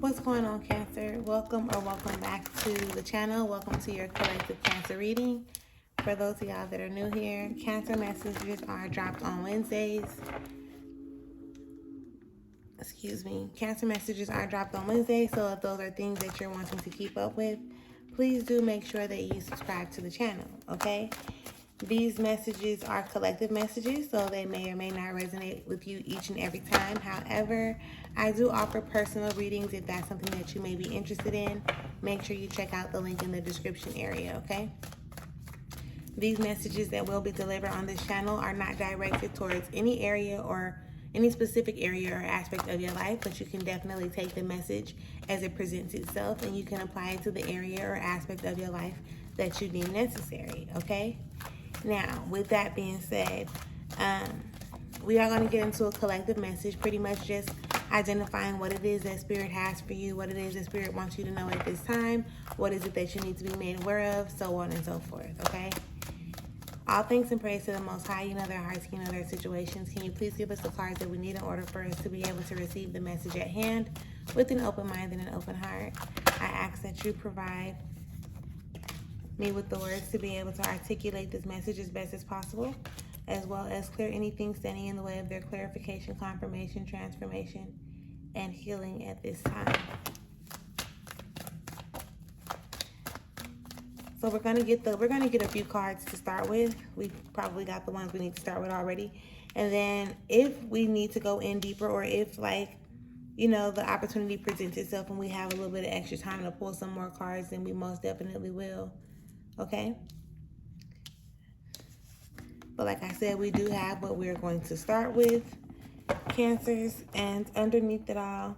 What's going on, Cancer? Welcome back to the channel. Welcome to your collective Cancer reading. For those of y'all that are new here, Cancer messages are dropped on Wednesdays. Cancer messages are dropped on Wednesdays, so if those are things that you're wanting to keep up with, please do make sure that you subscribe to the channel, okay? These messages are collective messages, so they may or may not resonate with you each and every time. However, I do offer personal readings if that's something that you may be interested in. Make sure you check out the link in the description area, okay? These messages that will be delivered on this channel are not directed towards any area or any specific area or aspect of your life, but you can definitely take the message as it presents itself and you can apply it to the area or aspect of your life that you deem necessary, okay? Now, with that being said, we are going to get into a collective message, pretty much just identifying what it is that Spirit has for you, what it is that Spirit wants you to know at this time, what is it that you need to be made aware of, so on and so forth, okay? All thanks and praise to the Most High. You know their hearts, you know their situations. Can you please give us the cards that we need in order for us to be able to receive the message at hand with an open mind and an open heart? I ask that you provide me with the words to be able to articulate this message as best as possible, as well as clear anything standing in the way of their clarification, confirmation, transformation, and healing at this time. So we're gonna get a few cards to start with. We've probably got the ones we need to start with already. And then if we need to go in deeper, or if the opportunity presents itself and we have a little bit of extra time to pull some more cards, then we most definitely will. Okay? But like I said, we do have what we're going to start with, Cancers, and underneath it all,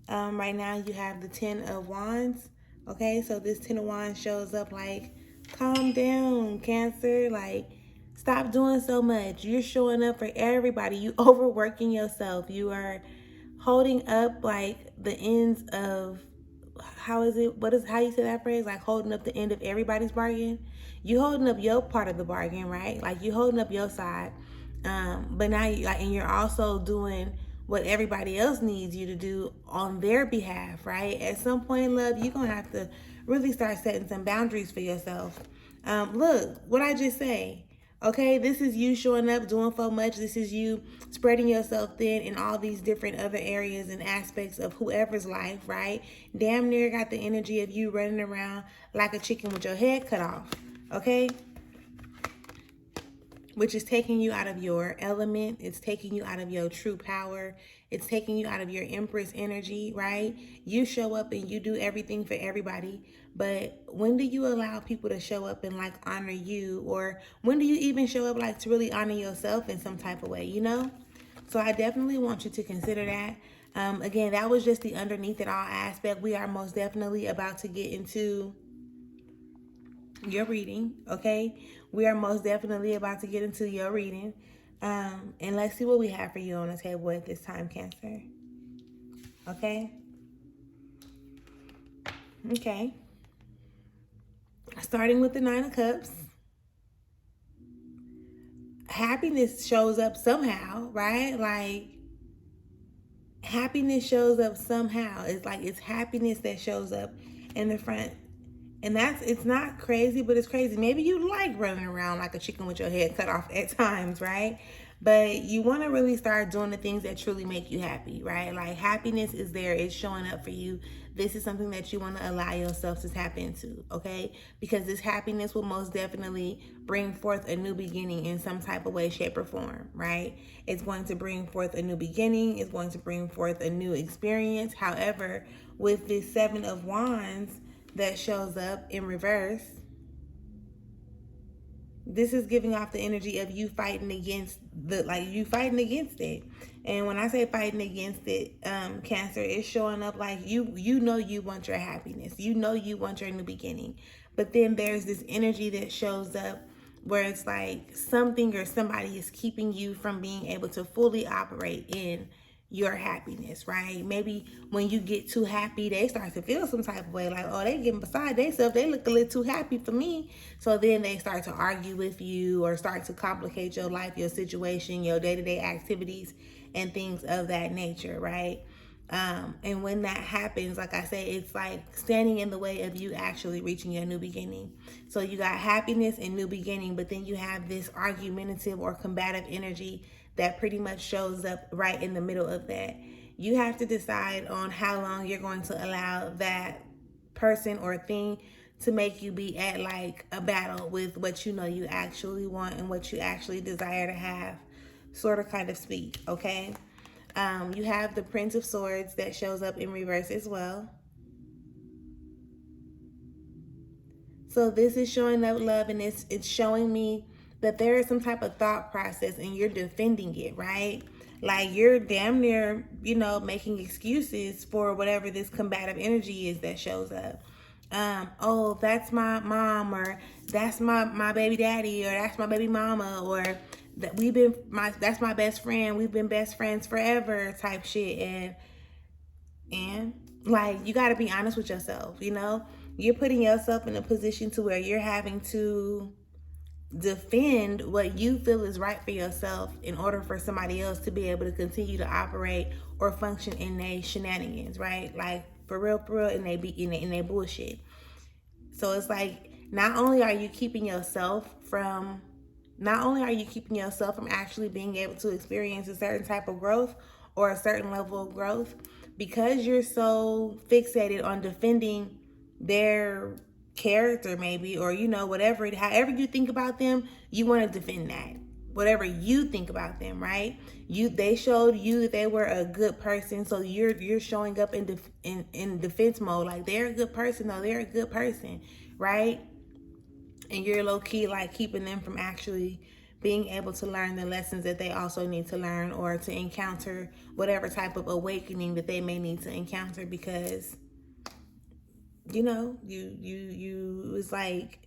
right now you have the 10 of Wands. Okay, so this 10 of Wands shows up like, calm down, Cancer. Like, stop doing so much. You're showing up for everybody. You overworking yourself. You are holding up like the ends of, how you say that phrase? Like holding up the end of everybody's bargain. You holding up your part of the bargain, right? Like you holding up your side. But now and you're also doing what everybody else needs you to do on their behalf, right? At some point, love, you're going to have to really start setting some boundaries for yourself. Look, what I just say, okay? This is you showing up, doing so much. This is you spreading yourself thin in all these different other areas and aspects of whoever's life, right? Damn near got the energy of you running around like a chicken with your head cut off, okay? Which is taking you out of your element. It's taking you out of your true power. It's taking you out of your Empress energy, right? You show up and you do everything for everybody. But when do you allow people to show up and like honor you? Or when do you even show up like to really honor yourself in some type of way, you know? So I definitely want you to consider that. Again, that was just the underneath it all aspect. We are most definitely about to get into your reading, okay? We are most definitely about to get into your reading. And let's see what we have for you on the table at this time, Cancer. Okay? Okay. Starting with the 9 of Cups. Happiness shows up somehow, right? Like, happiness shows up somehow. It's like it's happiness that shows up in the front. And it's not crazy, but it's crazy. Maybe you like running around like a chicken with your head cut off at times, right? But you want to really start doing the things that truly make you happy, right? Like happiness is there. It's showing up for you. This is something that you want to allow yourself to tap into, okay? Because this happiness will most definitely bring forth a new beginning in some type of way, shape, or form, right? It's going to bring forth a new beginning. It's going to bring forth a new experience. However, with this 7 of Wands that shows up in reverse, this is giving off the energy of you fighting against it. And when I say fighting against it, Cancer, it's showing up like you know you want your happiness. You know you want your new beginning. But then there's this energy that shows up where it's like something or somebody is keeping you from being able to fully operate in your happiness, right? Maybe when you get too happy, they start to feel some type of way, like, oh, they getting beside themselves, they look a little too happy for me. So then they start to argue with you or start to complicate your life, your situation, your day-to-day activities, and things of that nature, right? And when that happens, like I say, it's like standing in the way of you actually reaching your new beginning. So you got happiness and new beginning, but then you have this argumentative or combative energy that pretty much shows up right in the middle of that. You have to decide on how long you're going to allow that person or thing to make you be at like a battle with what you know you actually want and what you actually desire to have, sort of kind of speak, okay? You have the Prince of Swords that shows up in reverse as well. So this is showing up love, and it's showing me that there is some type of thought process and you're defending it, right? Like you're damn near, making excuses for whatever this combative energy is that shows up. Oh, that's my mom, or that's my baby daddy, or that's my baby mama, or that's my best friend. We've been best friends forever type shit. And like, you got to be honest with yourself. You're putting yourself in a position to where you're having to defend what you feel is right for yourself in order for somebody else to be able to continue to operate or function in their shenanigans, right? Like for real, and they bullshit. So it's like, not only are you keeping yourself from actually being able to experience a certain type of growth or a certain level of growth, because you're so fixated on defending their character, maybe, or however you think about them, you want to defend that. Whatever you think about them, right? They showed you that they were a good person, so you're showing up in defense mode, like they're a good person, right? And you're low key like keeping them from actually being able to learn the lessons that they also need to learn, or to encounter whatever type of awakening that they may need to encounter, because it's like,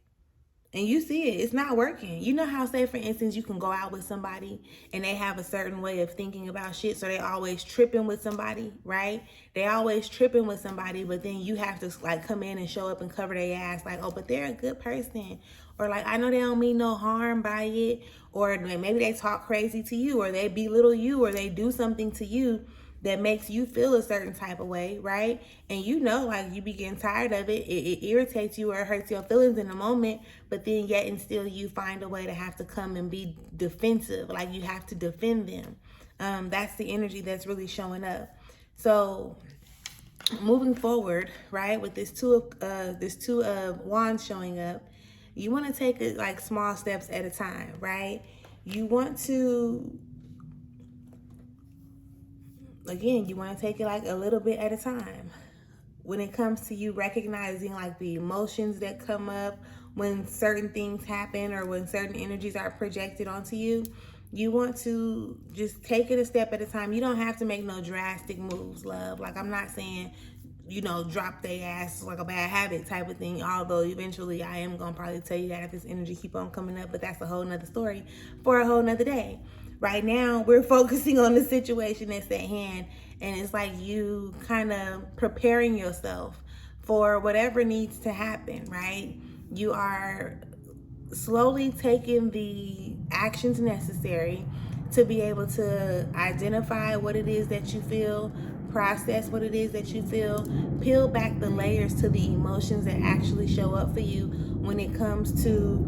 and you see it, it's not working. You know how, say for instance, you can go out with somebody and they have a certain way of thinking about shit, so they always tripping with somebody, right? They always tripping with somebody, but then you have to like come in and show up and cover their ass, like, oh, but they're a good person, or like, I know they don't mean no harm by it, or maybe they talk crazy to you, or they belittle you, or they do something to you that makes you feel a certain type of way, right? And like, you be getting tired of it. It irritates you or it hurts your feelings in the moment, but then yet and still you find a way to have to come and be defensive. Like, you have to defend them. That's the energy that's really showing up. So moving forward, right, with this two of wands showing up, you want to take it like small steps at a time, right? You want to take it like a little bit at a time. When it comes to you recognizing like the emotions that come up when certain things happen or when certain energies are projected onto you, you want to just take it a step at a time. You don't have to make no drastic moves, love. Like, I'm not saying, drop their ass like a bad habit type of thing. Although eventually I am going to probably tell you that if this energy keep on coming up, but that's a whole nother story for a whole nother day. Right now, we're focusing on the situation that's at hand, and it's like you kind of preparing yourself for whatever needs to happen, right? You are slowly taking the actions necessary to be able to identify what it is that you feel, process what it is that you feel, peel back the layers to the emotions that actually show up for you when it comes to,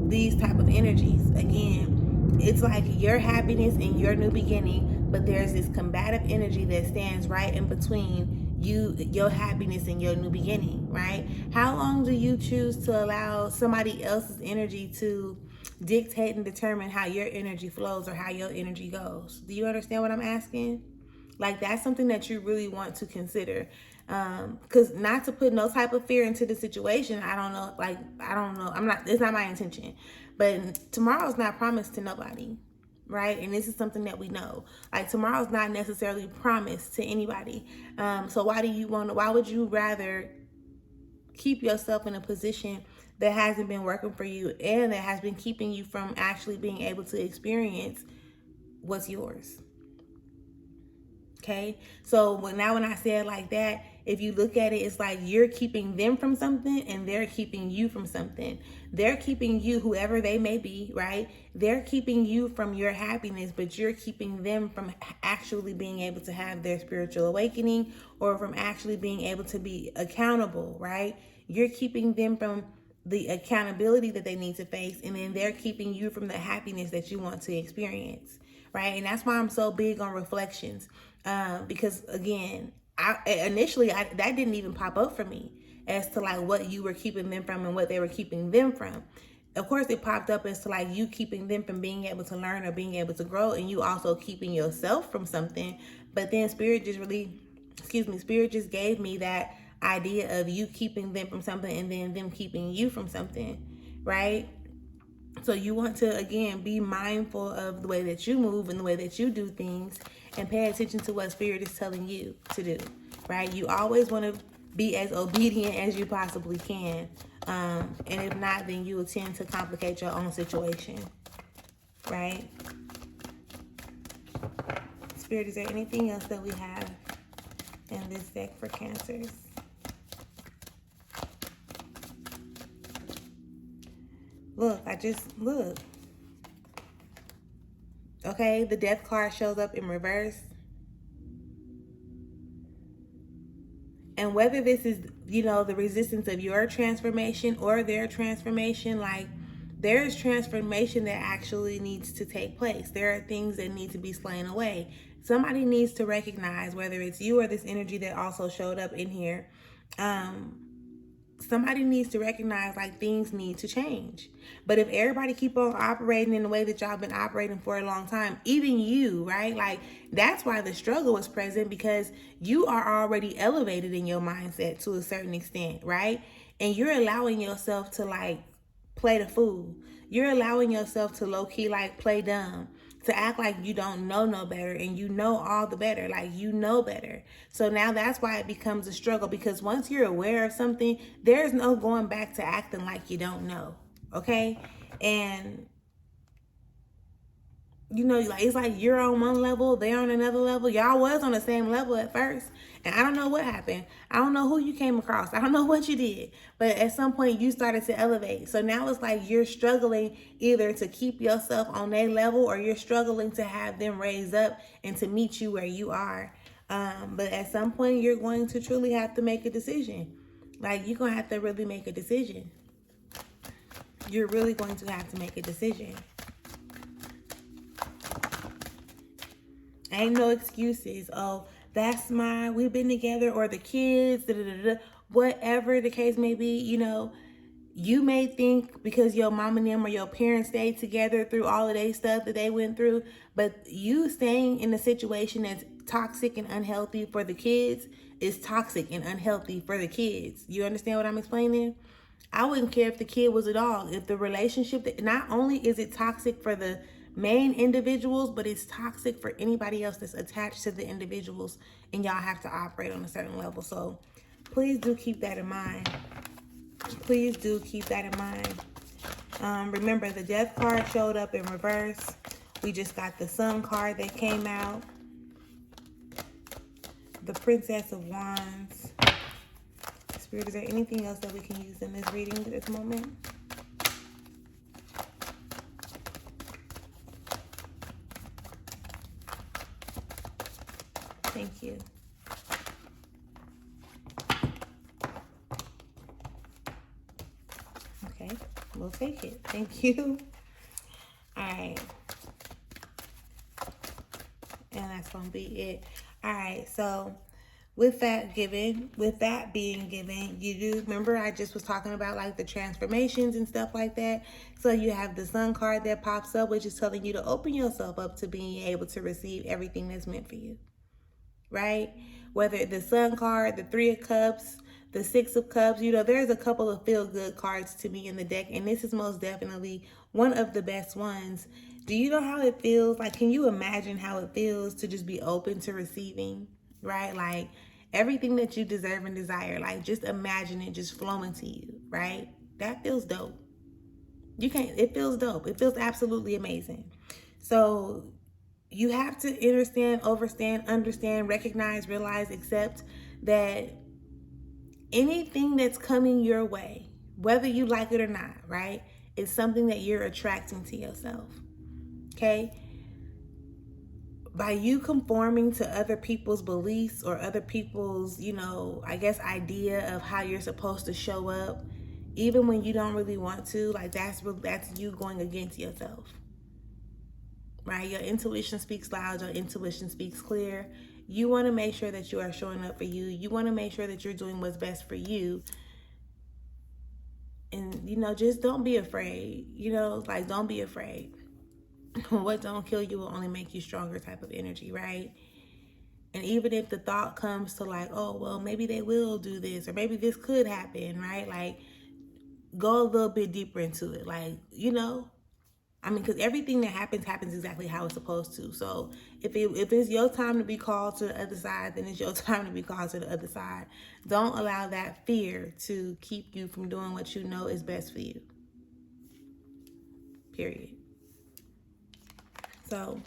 these type of energies. Again, it's like your happiness and your new beginning, but there's this combative energy that stands right in between your happiness and your new beginning, right? How long do you choose to allow somebody else's energy to dictate and determine how your energy flows or how your energy goes? Do you understand what I'm asking? Like, that's something that you really want to consider. Because not to put no type of fear into the situation, I don't know. It's not my intention. But tomorrow's not promised to nobody, right? And this is something that we know. Like, tomorrow's not necessarily promised to anybody. So why would you rather keep yourself in a position that hasn't been working for you and that has been keeping you from actually being able to experience what's yours? Okay, so when I say it like that, if you look at it, it's like you're keeping them from something and they're keeping you from something. They're keeping you, whoever they may be, right? They're keeping you from your happiness, but you're keeping them from actually being able to have their spiritual awakening, or from actually being able to be accountable, right? You're keeping them from the accountability that they need to face, and then they're keeping you from the happiness that you want to experience, right? And that's why I'm so big on reflections, because again, that didn't even pop up for me as to like what you were keeping them from and what they were keeping them from. Of course, it popped up as to like you keeping them from being able to learn or being able to grow, and you also keeping yourself from something. But then Spirit just gave me that idea of you keeping them from something and then them keeping you from something, right? So you want to, again, be mindful of the way that you move and the way that you do things, and pay attention to what Spirit is telling you to do, right? You always want to be as obedient as you possibly can. And if not, then you will tend to complicate your own situation, right? Spirit, is there anything else that we have in this deck for Cancers? Look. Okay, the Death card shows up in reverse. And whether this is, the resistance of your transformation or their transformation, like, there's transformation that actually needs to take place. There are things that need to be slain away. Somebody needs to recognize, whether it's you or this energy that also showed up in here, somebody needs to recognize like things need to change. But if everybody keep on operating in the way that y'all been operating for a long time, even you, right? Like, that's why the struggle is present, because you are already elevated in your mindset to a certain extent, right? And you're allowing yourself to like play the fool. You're allowing yourself to low-key like play dumb, to act like you don't know no better, and you know all the better, like you know better. So now that's why it becomes a struggle, because once you're aware of something, there's no going back to acting like you don't know, okay? And like, it's like you're on one level, they're on another level. Y'all was on the same level at first, and I don't know what happened. I don't know who you came across. I don't know what you did, but at some point you started to elevate. So now it's like you're struggling either to keep yourself on their level, or you're struggling to have them raise up and to meet you where you are. But at some point you're going to truly have to make a decision. Like, you're going to have to really make a decision. You're really going to have to make a decision. Ain't no excuses. Oh, we've been together, or the kids, whatever the case may be. You may think because your mom and them or your parents stayed together through all of their stuff that they went through, but you staying in a situation that's toxic and unhealthy for the kids is toxic and unhealthy for the kids. You understand what I'm explaining? I wouldn't care if the kid was a dog. If the relationship, not only is it toxic for the main individuals, but it's toxic for anybody else that's attached to the individuals, and y'all have to operate on a certain level. So please do keep that in mind. Please do keep that in mind. Remember, the Death card showed up in reverse. We just got the Sun card that came out. The Princess of Wands. Spirit, is there anything else that we can use in this reading at this moment? Thank you. Okay, we'll take it. Thank you. All right. And that's going to be it. All right, so with that being given, you do remember I just was talking about like the transformations and stuff like that. So you have the Sun card that pops up, which is telling you to open yourself up to being able to receive everything that's meant for you. Right? Whether the Sun card, the Three of Cups, the Six of Cups, there's a couple of feel-good cards to me in the deck, and this is most definitely one of the best ones. Do you know how it feels? Like, can you imagine how it feels to just be open to receiving, right? Like, everything that you deserve and desire, like, just imagine it just flowing to you, right? That feels dope. It feels dope. It feels absolutely amazing. So you have to understand, recognize, realize, accept that anything that's coming your way, whether you like it or not, right? It's something that you're attracting to yourself. Okay? By you conforming to other people's beliefs or other people's, I guess, idea of how you're supposed to show up, even when you don't really want to, like that's you going against yourself. Right? Your intuition speaks loud, your intuition speaks clear. You want to make sure that you are showing up for you. You want to make sure that you're doing what's best for you. And, just don't be afraid. Don't be afraid. What don't kill you will only make you stronger type of energy, right? And even if the thought comes to like, oh, well, maybe they will do this, or maybe this could happen, right? Like, go a little bit deeper into it. Like, because everything that happens exactly how it's supposed to. So if it's your time to be called to the other side, then it's your time to be called to the other side. Don't allow that fear to keep you from doing what you know is best for you. Period. So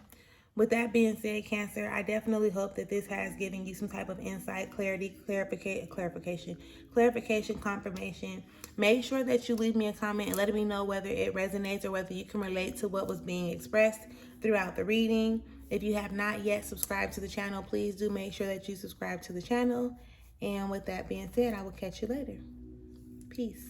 with that being said, Cancer, I definitely hope that this has given you some type of insight, clarity, clarification, confirmation. Make sure that you leave me a comment and letting me know whether it resonates or whether you can relate to what was being expressed throughout the reading. If you have not yet subscribed to the channel, please do make sure that you subscribe to the channel. And with that being said, I will catch you later. Peace.